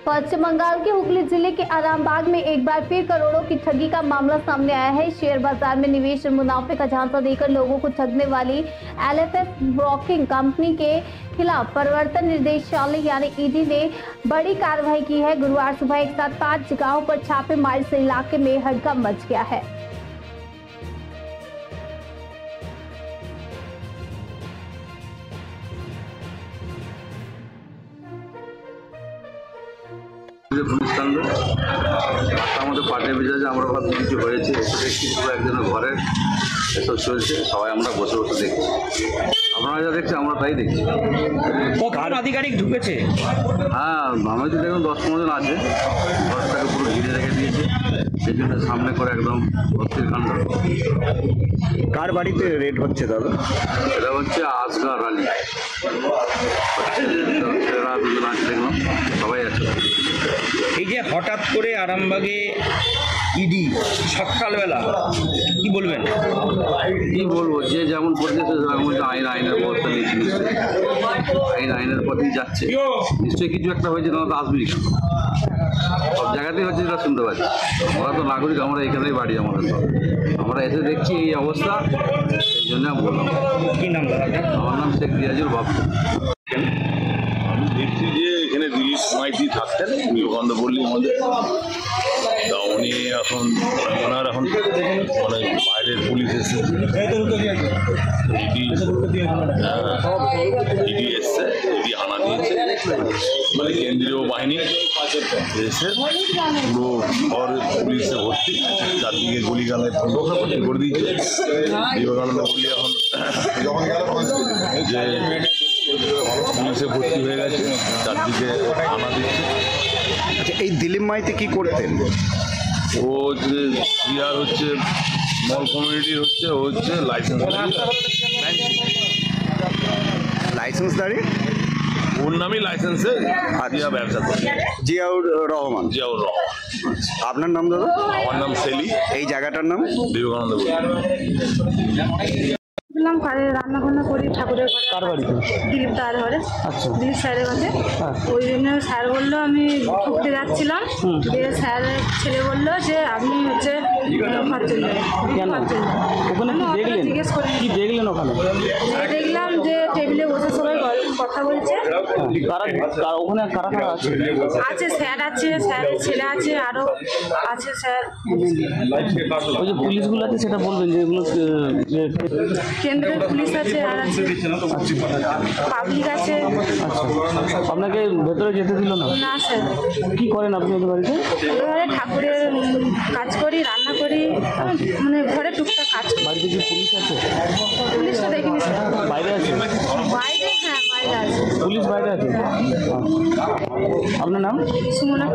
पश्चिम बंगाल के हुगली जिले के आरामबाग में एक बार फिर करोड़ों की ठगी का मामला सामने आया है। शेयर बाजार में निवेश और मुनाफे का झांसा देकर लोगों को ठगने वाली LFS ब्रोकिंग कंपनी के खिलाफ प्रवर्तन निदेशालय यानी ईडी ने बड़ी कार्रवाई की है। गुरुवार सुबह एक साथ 5 जगहों पर छापेमारी से इलाके में हड़कंप मच गया है। পার্টি বিজাজে আমরা ভাবছি কিছু হয়েছে, এসে দেখছি পুরো একজনের ঘরে এসব চলছে, সবাই আমরা বসে বসে দেখছি। আপনারা যা দেখছি আমরা তাই দেখছি। কতজন আধিকারিক ঢুকেছে? হ্যাঁ, আমি তো দেখুন 10-15 জন আছে, ঘরটাকে পুরো ঘিরে রেখে দিয়েছে, সেই জন্য সামনে করে একদম ভর্তির কাণ্ড। কার বাড়িতে রেড হচ্ছে দাদা? এটা হচ্ছে আসগার আলী, এরা দুজন আছে, দেখলাম সবাই আছে। এই যে হঠাৎ করে আরামবাগে ইডি সকালবেলা, কি বলবেন? কি বলবো, যে যেমন পরিস্থিতি সেরকম আইনের ব্যবস্থা নিয়েছি, নিশ্চয়ই আইনের পথেই যাচ্ছে, নিশ্চয়ই কিছু একটা হয়েছে, না তো আসবেই কেন? সব জায়গাতেই হচ্ছে, যেটা শুনতে পাচ্ছি। আমরা তো নাগরিক, আমরা এখানেই বাড়ি, আমাদের সব আমরা এসে দেখছি এই অবস্থা, এই জন্য আমি বললাম। কি নাম দাদা? আমার নাম শেখ রিয়াজুল বাবু। আমি দেখছি যে এখানে দিলীপ মাইতি থাকতেন বিবেকানন্দপল্লীর মধ্যে, তা উনি এখন ওনার এখন মানে বাইরের পুলিশ এসছে, ইডি এসছে, ইডি হানা দিয়েছে, মানে কেন্দ্রীয় বাহিনী এসে পুরো শহরের পুলিশে ভর্তি, চারদিকে গুলিগালায় ভর্তি করে দিয়েছে। বিবেকানন্দপল্লী এখন যে পুলিশে ভর্তি হয়ে গেছে, চারদিকে হানা দিচ্ছে। আচ্ছা, এই দিলীপ মাইতি কি করতেন? ও হচ্ছে বিহার হচ্ছে স্মল কমিউনিটির হচ্ছে, ও হচ্ছে লাইসেন্সদারি, ওর নামই লাইসেন্সে দিয়া ব্যবসা করছে। জিয়াউর রহমান। জিয়াউর রহমান। আপনার নাম দাদা? আমার নাম সেলি। এই জায়গাটার নাম বিবেকানন্দ। রান্না বান্না করি ঠাকুরের ঘরে। কার বাড়িতে? দিলীপ দার ঘরে। আচ্ছা, দিলীপ স্যারের কাছে। ওই জন্য স্যার বললো, আমি ঢুকতে যাচ্ছিলাম, দিয়ে স্যারের ছেলে বললো যে আপনি হচ্ছে জিজ্ঞেস করি। কি দেখলেন ওখানে? দেখলাম যে টেবিলে বসে সবাই কথা বলছে। ওখানে কারা কারা আছে? আছে স্যার আছে, স্যারের ছেলে আছে, আরো আছে স্যার। ওই যে পুলিশগুলো আছে সেটা বলবেন, যে এগুলো কেন্দ্রের পুলিশ আছে, আর আছে পাবলিক আছে। আচ্ছা, আপনাকে ভেতরে যেতে দিল না? না স্যার। কি করেন আপনি ওদের বাড়িতে? ওদের ঘরে ঠাকুরের কাজ করি, রান্না করি, মানে ঘরে টুকটাক কাজ করি। বাড়িতে কি পুলিশ আছে? পুলিশটা দেখিনি স্যার। বাইরে আছে? বাইরে, হ্যাঁ বাইরে আছে। পুলিশ বাইরে আছে। আপনার নাম? সুমনা।